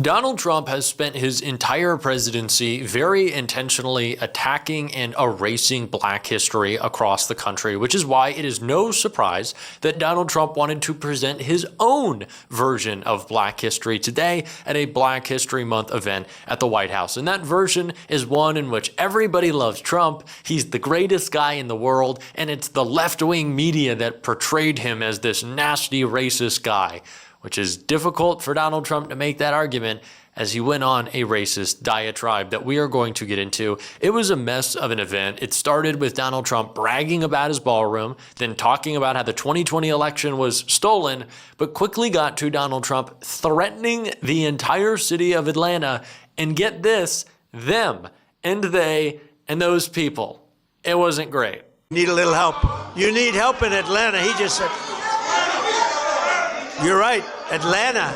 Donald Trump has spent his entire presidency very intentionally attacking and erasing Black history across the country, which is why it is no surprise that Donald Trump wanted to present his own version of Black history today at a Black History Month event at the White House. And that version is one in which everybody loves Trump, he's the greatest guy in the world, and it's the left-wing media that portrayed him as this nasty, racist guy, which is difficult for Donald Trump to make that argument as he went on a racist diatribe that we are going to get into. It was a mess of an event. It started with Donald Trump bragging about his ballroom, then talking about how the 2020 election was stolen, but quickly got to Donald Trump threatening the entire city of Atlanta, and get this, them and they and those people. It wasn't great. Need a little help. You need help in Atlanta. He just said, you're right, Atlanta,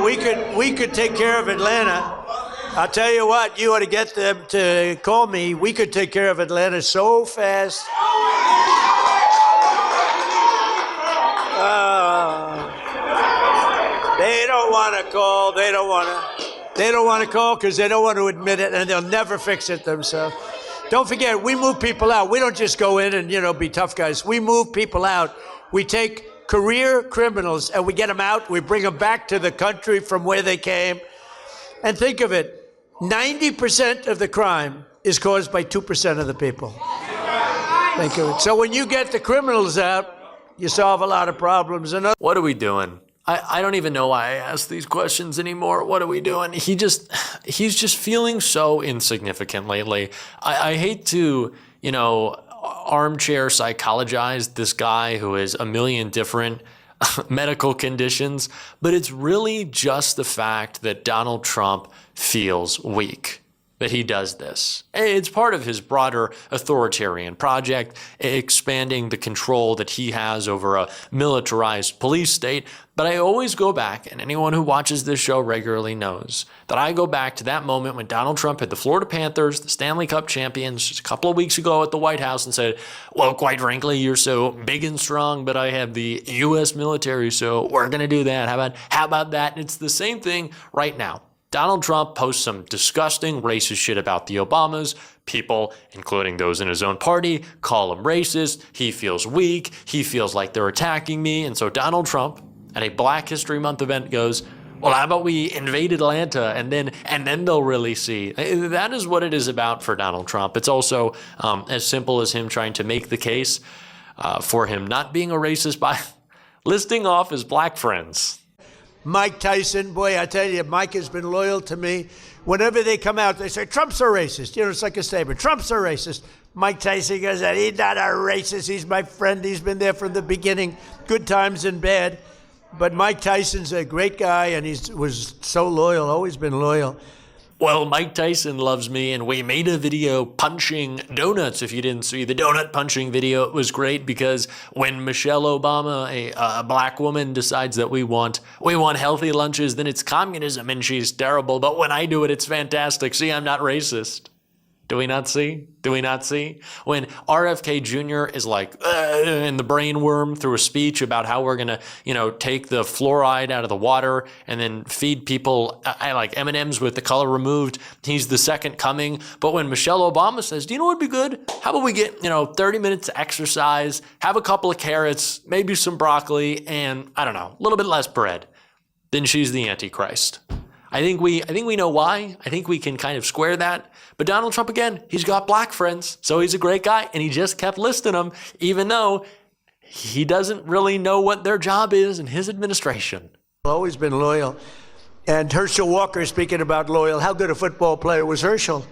we could take care of Atlanta. I'll tell you what, you ought to get them to call me. We could take care of Atlanta so fast. They don't want to call. They don't want to call because they don't want to admit it, and they'll never fix it themselves. Don't forget, we move people out. We don't just go in and, be tough guys. We move people out. We take career criminals and we get them out. We bring them back to the country from where they came. And think of it, 90% of the crime is caused by 2% of the people. Think of it. So when you get the criminals out, you solve a lot of problems. What are we doing? I don't even know why I ask these questions anymore. What are we doing? He's just feeling so insignificant lately. I hate to, armchair psychologize this guy who has a million different medical conditions, but it's really just the fact that Donald Trump feels weak that he does this. It's part of his broader authoritarian project, expanding the control that he has over a militarized police state. But I always go back, and anyone who watches this show regularly knows that I go back to that moment when Donald Trump had the Florida Panthers, the Stanley Cup champions, just a couple of weeks ago at the White House, and said, well, quite frankly, you're so big and strong, but I have the U.S. military, so we're going to do that. How about that? And it's the same thing right now. Donald Trump posts some disgusting racist shit about the Obamas. People, including those in his own party, call him racist. He feels weak. He feels like they're attacking me. And so Donald Trump, at a Black History Month event, goes, well, how about we invade Atlanta and then they'll really see. That is what it is about for Donald Trump. It's also as simple as him trying to make the case for him not being a racist by listing off his black friends. Mike Tyson, boy, I tell you, Mike has been loyal to me. Whenever they come out, they say, Trump's a racist. It's like a statement. Trump's a racist. Mike Tyson goes, he's not a racist. He's my friend. He's been there from the beginning, good times and bad. But Mike Tyson's a great guy, and he was so loyal, always been loyal. Well, Mike Tyson loves me, and we made a video punching donuts. If you didn't see the donut punching video, it was great because when Michelle Obama, a black woman, decides that we want healthy lunches, then it's communism and she's terrible. But when I do it, it's fantastic. See, I'm not racist. Do we not see? Do we not see? When RFK Jr. is like in the brain worm through a speech about how we're gonna, take the fluoride out of the water and then feed people like M&Ms with the color removed. He's the second coming. But when Michelle Obama says, "Do you know what'd be good? How about we get 30 minutes of exercise, have a couple of carrots, maybe some broccoli, and I don't know, a little bit less bread," then she's the Antichrist. I think we know why. I think we can kind of square that. But Donald Trump, again, he's got black friends, so he's a great guy, and he just kept listing them, even though he doesn't really know what their job is in his administration. Always been loyal. And Herschel Walker, speaking about loyal, how good a football player was Herschel?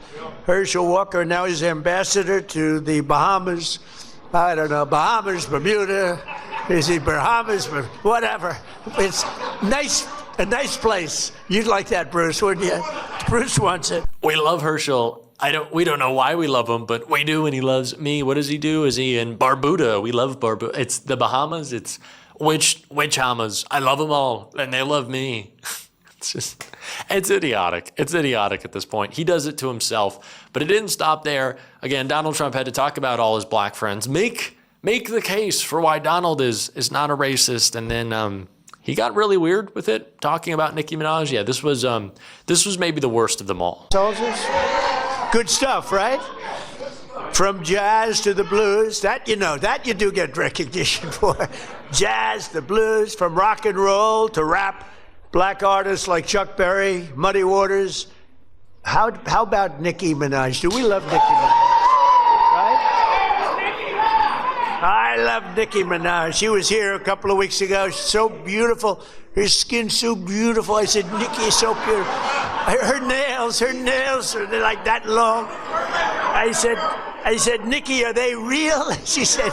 Herschel Walker, now he's ambassador to the Bahamas. I don't know, Bahamas, Bermuda, is he Bahamas, whatever. It's nice. A nice place. You'd like that, Bruce, wouldn't you? Bruce wants it. We love Herschel. We don't know why we love him, but we do, and he loves me. What does he do? Is he in Barbuda? We love Barbuda. It's the Bahamas. It's which Hamas. I love them all, and they love me. It's idiotic. It's idiotic at this point. He does it to himself, but it didn't stop there. Again, Donald Trump had to talk about all his black friends. Make the case for why Donald is not a racist, and then he got really weird with it, talking about Nicki Minaj. Yeah, this was maybe the worst of them all. Soldiers, good stuff, right? From jazz to the blues, that you do get recognition for. Jazz, the blues, from rock and roll to rap, black artists like Chuck Berry, Muddy Waters. How about Nicki Minaj? Do we love Nicki Minaj? Right? I love Nicki Minaj. She was here a couple of weeks ago. She's so beautiful. Her skin's so beautiful. I said, Nicki is so beautiful. Her nails are like that long. I said, Nicki, are they real? She said,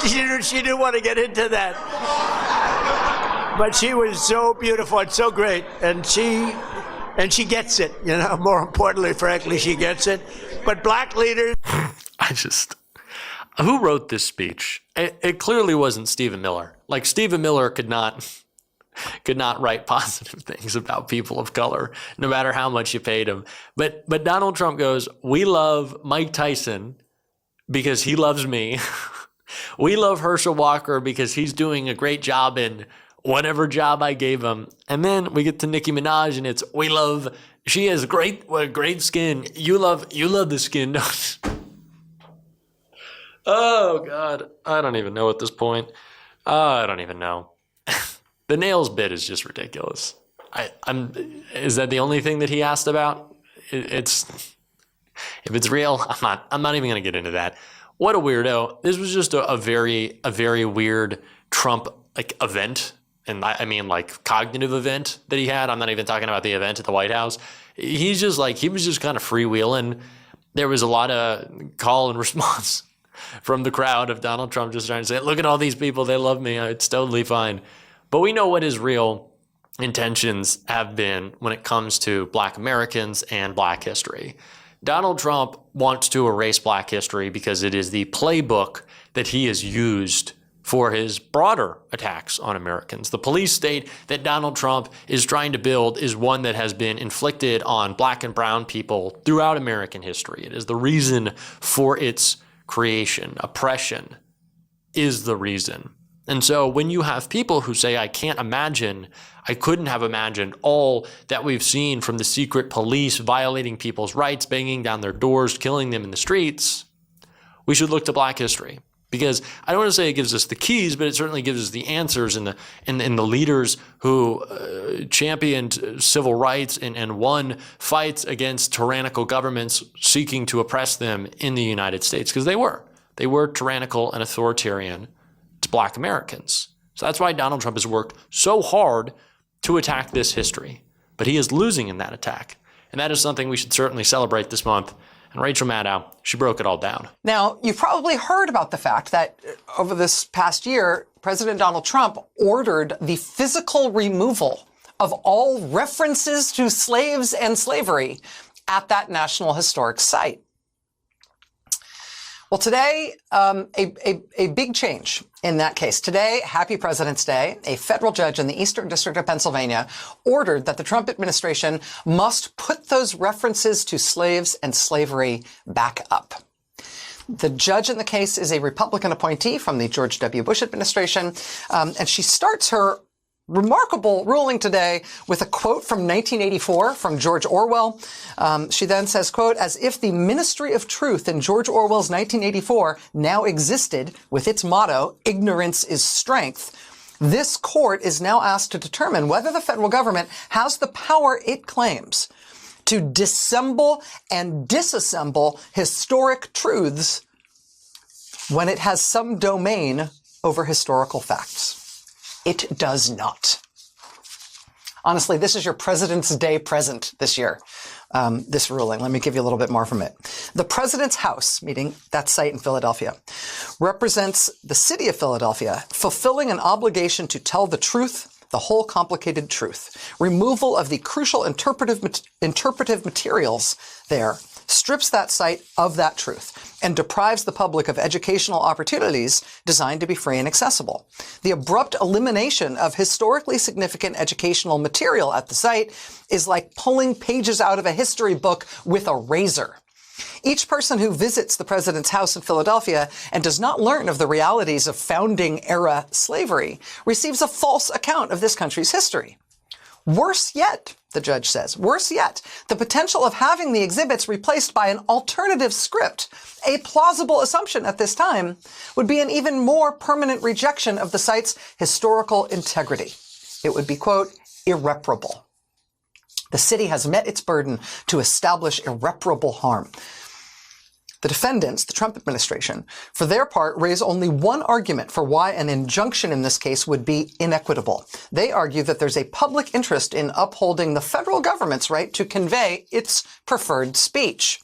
she didn't want to get into that. But she was so beautiful and so great. And she gets it, more importantly, frankly, she gets it. But black leaders. Who wrote this speech? It clearly wasn't Stephen Miller. Like, Stephen Miller could not write positive things about people of color, no matter how much you paid him. But Donald Trump goes, we love Mike Tyson because he loves me. We love Herschel Walker because he's doing a great job in whatever job I gave him. And then we get to Nicki Minaj and it's, she has great skin. You love the skin. Oh God, I don't even know at this point. I don't even know. The nails bit is just ridiculous. Is that the only thing that he asked about? If it's real, I'm not even gonna get into that. What a weirdo. This was just a very weird Trump event. And I mean cognitive event that he had. I'm not even talking about the event at the White House. He was just kind of freewheeling. There was a lot of call and response from the crowd of Donald Trump just trying to say, look at all these people, they love me, it's totally fine. But we know what his real intentions have been when it comes to Black Americans and Black history. Donald Trump wants to erase Black history because it is the playbook that he has used for his broader attacks on Americans. The police state that Donald Trump is trying to build is one that has been inflicted on Black and brown people throughout American history. It is the reason for its creation. Oppression is the reason. And so when you have people who say, I couldn't have imagined all that we've seen from the secret police violating people's rights, banging down their doors, killing them in the streets, we should look to Black history. Because I don't want to say it gives us the keys, but it certainly gives us the answers and the leaders who championed civil rights and won fights against tyrannical governments seeking to oppress them in the United States. Because they were tyrannical and authoritarian to Black Americans. So that's why Donald Trump has worked so hard to attack this history. But he is losing in that attack. And that is something we should certainly celebrate this month. And Rachel Maddow, she broke it all down. Now, you've probably heard about the fact that over this past year, President Donald Trump ordered the physical removal of all references to slaves and slavery at that National Historic Site. Well, today, a big change in that case. Today, happy President's Day, a federal judge in the Eastern District of Pennsylvania ordered that the Trump administration must put those references to slaves and slavery back up. The judge in the case is a Republican appointee from the George W. Bush administration, and she starts her remarkable ruling today with a quote from 1984 from George Orwell. She then says, quote, as if the Ministry of Truth in George Orwell's 1984 now existed with its motto, ignorance is strength. This court is now asked to determine whether the federal government has the power it claims to dissemble and disassemble historic truths when it has some domain over historical facts. It does not. Honestly, this is your President's Day present this year, this ruling. Let me give you a little bit more from it. The President's House, meaning that site in Philadelphia, represents the city of Philadelphia fulfilling an obligation to tell the truth, the whole complicated truth. Removal of the crucial interpretive materials there strips that site of that truth and deprives the public of educational opportunities designed to be free and accessible. The abrupt elimination of historically significant educational material at the site is like pulling pages out of a history book with a razor. Each person who visits the president's house in Philadelphia and does not learn of the realities of founding-era slavery receives a false account of this country's history. Worse yet, the judge says, worse yet, the potential of having the exhibits replaced by an alternative script, a plausible assumption at this time, would be an even more permanent rejection of the site's historical integrity. It would be, quote, irreparable. The city has met its burden to establish irreparable harm. The defendants, the Trump administration, for their part, raise only one argument for why an injunction in this case would be inequitable. They argue that there's a public interest in upholding the federal government's right to convey its preferred speech.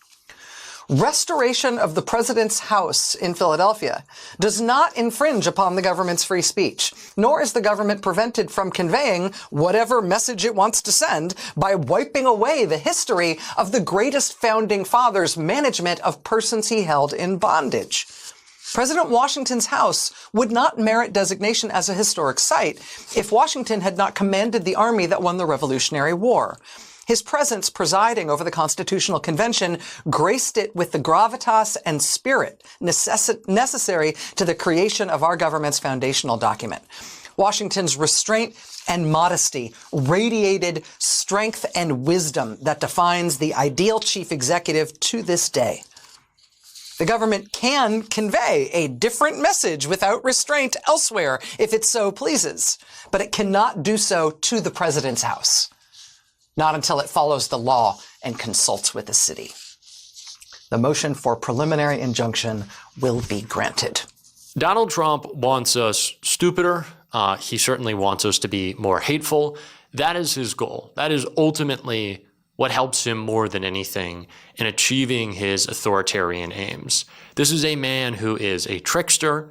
Restoration of the president's house in Philadelphia does not infringe upon the government's free speech, nor is the government prevented from conveying whatever message it wants to send by wiping away the history of the greatest founding father's management of persons he held in bondage. President Washington's house would not merit designation as a historic site if Washington had not commanded the army that won the Revolutionary War. His presence presiding over the Constitutional Convention graced it with the gravitas and spirit necessary to the creation of our government's foundational document. Washington's restraint and modesty radiated strength and wisdom that defines the ideal chief executive to this day. The government can convey a different message without restraint elsewhere if it so pleases, but it cannot do so to the president's house. Not until it follows the law and consults with the city. The motion for preliminary injunction will be granted. Donald Trump wants us stupider. He certainly wants us to be more hateful. That is his goal. That is ultimately what helps him more than anything in achieving his authoritarian aims. This is a man who is a trickster.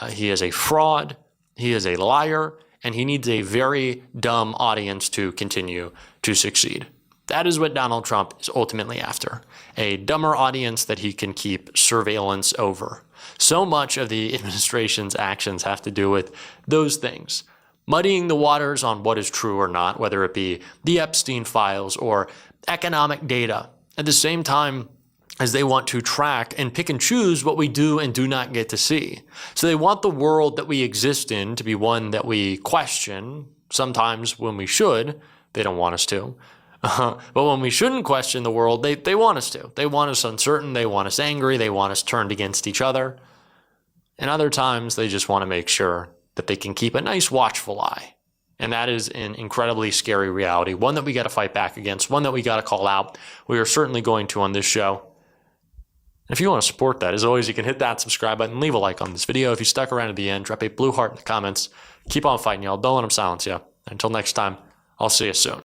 He is a fraud. He is a liar. And he needs a very dumb audience to continue to succeed. That is what Donald Trump is ultimately after. A dumber audience that he can keep surveillance over. So much of the administration's actions have to do with those things. Muddying the waters on what is true or not, whether it be the Epstein files or economic data, at the same time as they want to track and pick and choose what we do and do not get to see. So they want the world that we exist in to be one that we question, sometimes when we should. They don't want us to. But when we shouldn't question the world, they want us to. They want us uncertain, they want us angry, they want us turned against each other. And other times, they just want to make sure that they can keep a nice watchful eye. And that is an incredibly scary reality, one that we got to fight back against, one that we got to call out. We are certainly going to on this show. If you want to support that, as always, you can hit that subscribe button, leave a like on this video. If you stuck around to the end, drop a blue heart in the comments. Keep on fighting, y'all. Don't let them silence you. Until next time, I'll see you soon.